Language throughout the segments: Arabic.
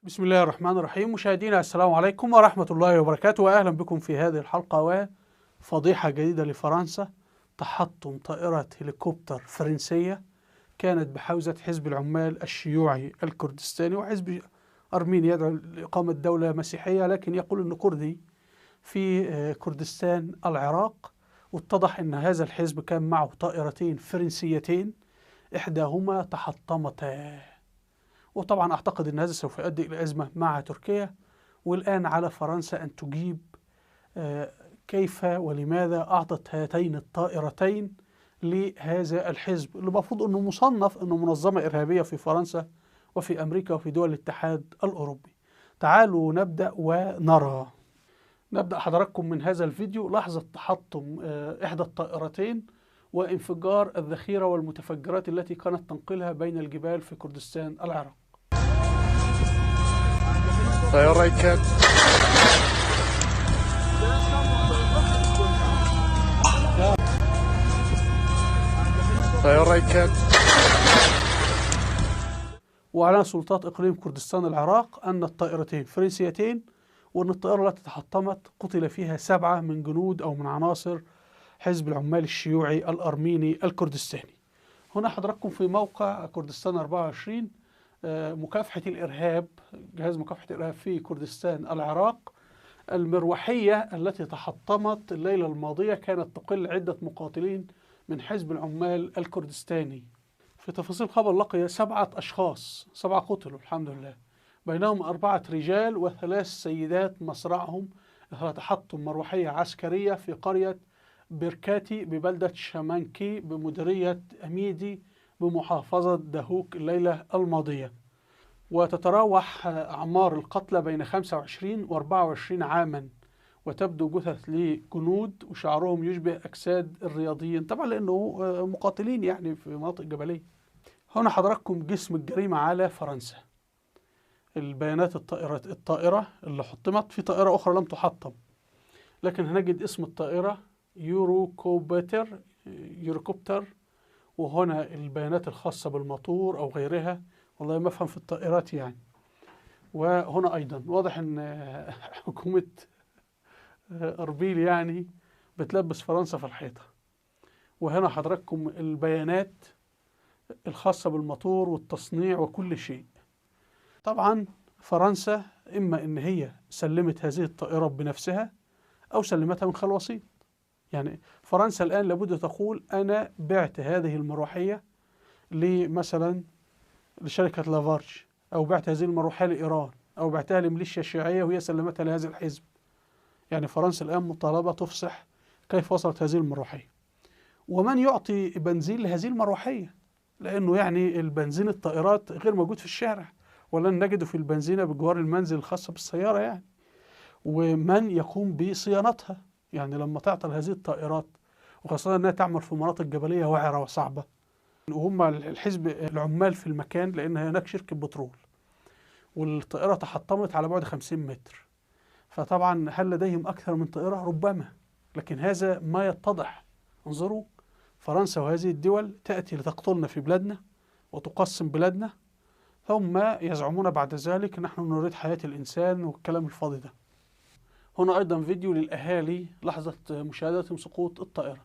بسم الله الرحمن الرحيم. مشاهدينا السلام عليكم ورحمة الله وبركاته، وأهلا بكم في هذه الحلقة. وفضيحة جديدة لفرنسا: تحطم طائرة هليكوبتر فرنسية كانت بحوزة حزب العمال الشيوعي الكردستاني، وحزب أرميني يدعو لإقامة دولة مسيحية لكن يقول أنه كردي في كردستان العراق. واتضح أن هذا الحزب كان معه طائرتين فرنسيتين إحداهما تحطمتا، وطبعا أعتقد أن هذا سوف يؤدي إلى أزمة مع تركيا. والآن على فرنسا أن تجيب كيف ولماذا أعطت هاتين الطائرتين لهذا الحزب اللي المفروض أنه مصنف أنه منظمة إرهابية في فرنسا وفي أمريكا وفي دول الاتحاد الأوروبي. تعالوا نبدأ ونرى. نبدأ حضراتكم من هذا الفيديو لحظة تحطم إحدى الطائرتين وانفجار الذخيرة والمتفجرات التي كانت تنقلها بين الجبال في كردستان العراق. طيارة كانت وأعلن سلطات إقليم كردستان العراق أن الطائرتين فرنسيتين، وأن الطائرة التي تحطمت قتل فيها 7 من جنود أو من عناصر حزب العمال الشيوعي الأرميني الكردستاني. هنا حضراتكم في موقع كردستان 24 مكافحة الإرهاب، جهاز مكافحة الإرهاب في كردستان العراق. المروحية التي تحطمت الليلة الماضية كانت تقل عدة مقاتلين من حزب العمال الكردستاني. في تفاصيل الخبر: لقي 7 أشخاص، 7 قتلوا الحمد لله، بينهم 4 رجال و3 سيدات مصرعهم إثر تحطم مروحية عسكرية في قرية بيركاتي ببلدة شمانكي بمديرية أميدي بمحافظة دهوك الليلة الماضية. وتتراوح أعمار القتلى بين 25 و24 عاما، وتبدو جثث لجنود وشعرهم يشبه أجساد الرياضيين، طبعا لأنه مقاتلين يعني في مناطق جبلية. هنا حضراتكم جسم الجريمة على فرنسا. البيانات: الطائرة اللي حطمت، في طائرة أخرى لم تحطم لكن هنجد اسم الطائرة يوروكوبتر، وهنا البيانات الخاصة بالموتور أو غيرها، والله ما أفهم في الطائرات يعني. وهنا أيضا واضح أن حكومة أربيل يعني بتلبس فرنسا في الحيطة. وهنا حضراتكم البيانات الخاصة بالموتور والتصنيع وكل شيء. طبعا فرنسا إما أن هي سلمت هذه الطائرة بنفسها أو سلمتها من خلال وسيط. يعني فرنسا الآن لابد تقول أنا بعت هذه المروحية مثلا لشركة لافارج، أو بعت هذه المروحية لإيران، أو بعتها لميليشيا شيعية وهي سلمتها لهذا الحزب. يعني فرنسا الآن مطالبة تفصح كيف وصلت هذه المروحية ومن يعطي بنزين لهذه المروحية، لأنه يعني البنزين الطائرات غير موجود في الشارع، ولن نجده في البنزينة بجوار المنزل الخاصة بالسيارة يعني. ومن يقوم بصيانتها، يعني لما تعطل هذه الطائرات، وخاصة أنها تعمل في مناطق جبلية وعرة وصعبة، وهم الحزب العمال في المكان، لأن هناك شركة بترول، والطائرة تحطمت على بعد 50 متر. فطبعا هل لديهم أكثر من طائرة؟ ربما، لكن هذا ما يتضح. انظروا، فرنسا وهذه الدول تأتي لتقتلنا في بلادنا وتقسم بلادنا، ثم يزعمون بعد ذلك نحن نريد حياة الإنسان والكلام الفاضي ده. هنا أيضا فيديو للأهالي لحظة مشاهدتهم سقوط الطائرة.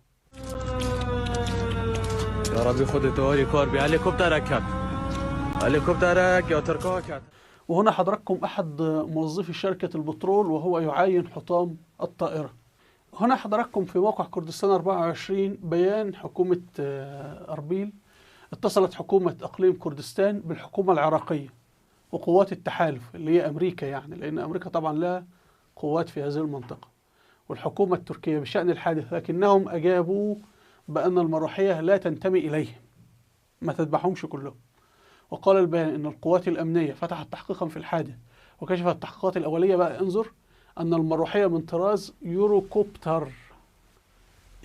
يا ربي خدت هليكوبتر بهليكوبترك هليكوبترك يا تركاك. وهنا حضراتكم أحد موظفي شركة البترول وهو يعاين حطام الطائرة. هنا حضراتكم في موقع كردستان 24 بيان حكومة أربيل. اتصلت حكومة إقليم كردستان بالحكومة العراقية وقوات التحالف اللي هي أمريكا، يعني لأن أمريكا طبعا لها قوات في هذه المنطقة، والحكومة التركية بشأن الحادث، لكنهم أجابوا بأن المروحية لا تنتمي إليهم، ما تتبعهمش كلهم. وقال البيان أن القوات الأمنية فتحت تحقيقا في الحادث، وكشفت التحقيقات الأولية بقى انظر أن المروحية من طراز يوروكوبتر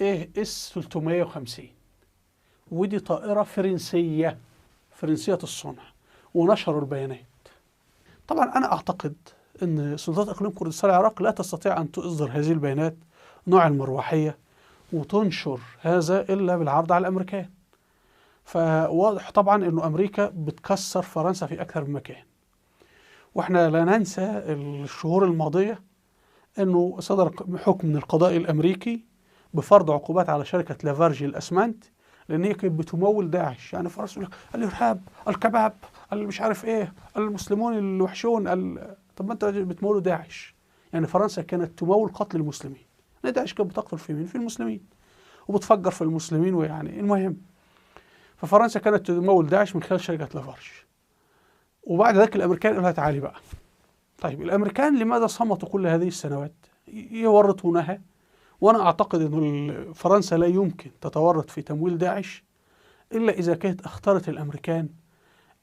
AS 350، ودي طائرة فرنسية الصنع، ونشروا البيانات. طبعا أنا أعتقد أن سلطات إقليم كردستان العراق لا تستطيع أن تصدر هذه البيانات نوع المروحية وتنشر هذا إلا بالعرض على الأمريكان. فواضح طبعا أنه أمريكا بتكسر فرنسا في أكثر من مكان. واحنا لا ننسى الشهور الماضية انه صدر حكم من القضاء الامريكي بفرض عقوبات على شركة لافارجي الاسمنت، لان هي كانت بتمول داعش. يعني فرنسا يقول لك الارهاب، الكباب، مش عارف ايه، المسلمون الوحشون طب ما انت بتمولوا داعش. يعني فرنسا كانت تمول قتل المسلمين، لان داعش كانت بتقتل في مين؟ في المسلمين، وبتفجر في المسلمين. ويعني المهم، ففرنسا كانت تمول داعش من خلال شركة لافارج. وبعد ذلك الامريكان قالوا لها تعالي بقى. طيب الامريكان لماذا صمتوا كل هذه السنوات؟ يورطونها. وانا اعتقد ان فرنسا لا يمكن تتورط في تمويل داعش الا اذا كانت اختارت الامريكان،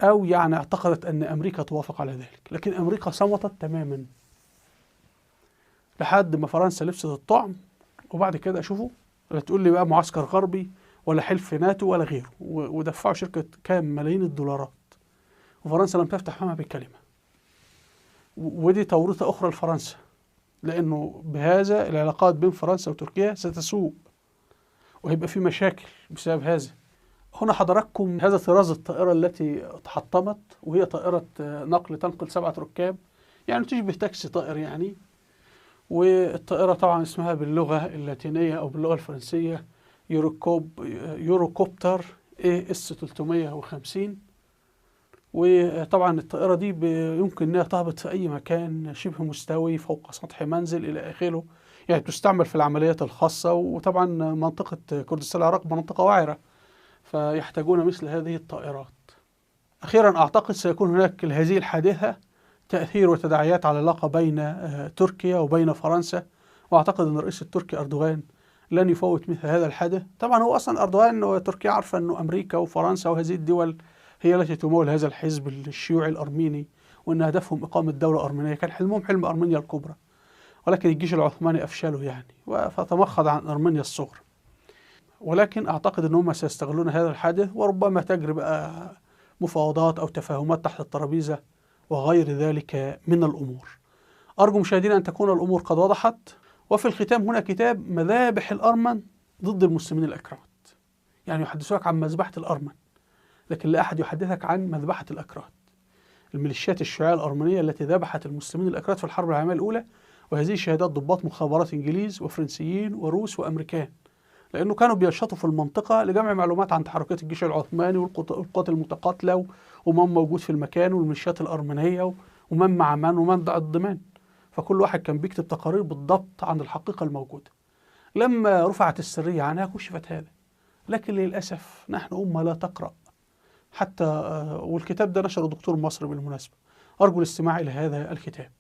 او يعني اعتقدت ان امريكا توافق على ذلك. لكن امريكا صمتت تماما لحد ما فرنسا لبست الطعم. وبعد كده اشوفوا، لا تقول لي بقى معسكر غربي ولا حلف ناتو ولا غيره، ودفعوا شركة كام ملايين الدولارات، وفرنسا لم تفتح فمها بكلمة. ودي تورطة أخرى لفرنسا، لأنه بهذا العلاقات بين فرنسا وتركيا ستسوء، وهيبقى في مشاكل بسبب هذا. هنا حضراتكم هذا طراز الطائرة التي تحطمت، وهي طائرة نقل تنقل 7 ركاب، يعني تشبه تاكسي طائر يعني. والطائرة طبعا اسمها باللغة اللاتينية أو باللغة الفرنسية يوروكوبتر AS 350. وطبعا الطائرة دي يمكن أنها تهبط في أي مكان شبه مستوي فوق سطح منزل إلى آخره، يعني تستعمل في العمليات الخاصة. وطبعا منطقة كردستان العراق منطقة وعرة، فيحتاجون مثل هذه الطائرات. أخيرا أعتقد سيكون هناك هذه الحادثة تأثير وتداعيات على العلاقة بين تركيا وبين فرنسا. وأعتقد أن الرئيس التركي أردوغان لن يفوت مثل هذا الحدث. طبعا هو أصلا أردوغان وتركيا عارفة أنه أمريكا وفرنسا وهذه الدول هي التي تمول هذا الحزب الشيوعي الأرميني، وأن هدفهم إقامة دولة أرمينية. كان حلمهم حلم أرمينيا الكبرى، ولكن الجيش العثماني أفشله يعني، فتمخض عن أرمينيا الصغرى. ولكن أعتقد أنهم سيستغلون هذا الحدث، وربما تجري بقى مفاوضات أو تفاهمات تحت الترابيزة وغير ذلك من الأمور. أرجو مشاهدينا أن تكون الأمور قد وضحت. وفي الختام هنا كتاب مذابح الأرمن ضد المسلمين الأكراد، يعني يحدثك عن مذبحة الأرمن، لكن لا أحد يحدثك عن مذبحة الأكراد، الميليشيات الشيوعية الأرمنية التي ذبحت المسلمين الأكراد في الحرب العالمية الأولى. وهذه شهادات ضباط مخابرات إنجليز وفرنسيين وروس وأمريكان، لأنه كانوا بينشطوا في المنطقة لجمع معلومات عن تحركات الجيش العثماني والقوات المتقاتلة ومن موجود في المكان والميليشيات الأرمنية ومن مع من ومن ضد من. فكل واحد كان بيكتب تقارير بالضبط عن الحقيقة الموجودة. لما رفعت السرية عنها كشفت هذا، لكن للأسف نحن أمة لا تقرأ حتى. والكتاب ده نشره دكتور مصري بالمناسبة. أرجو الاستماع إلى هذا الكتاب.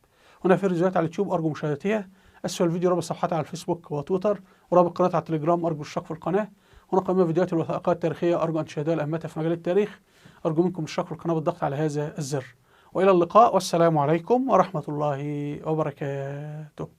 هنا في فيديوهات على اليوتيوب أرجو مشاهدتها. أسفل الفيديو رابط صفحتي على الفيسبوك وتويتر، ورابط قناتي على التليجرام، أرجو الاشتراك في القناة. هنا قائمة فيديوهات الوثائقيات التاريخية، أرجو أن تشاهدوها لأهميتها في مجال التاريخ. أرجو منكم الاشتراك في القناة بالضغط على هذا الزر. وإلى اللقاء، والسلام عليكم ورحمة الله وبركاته.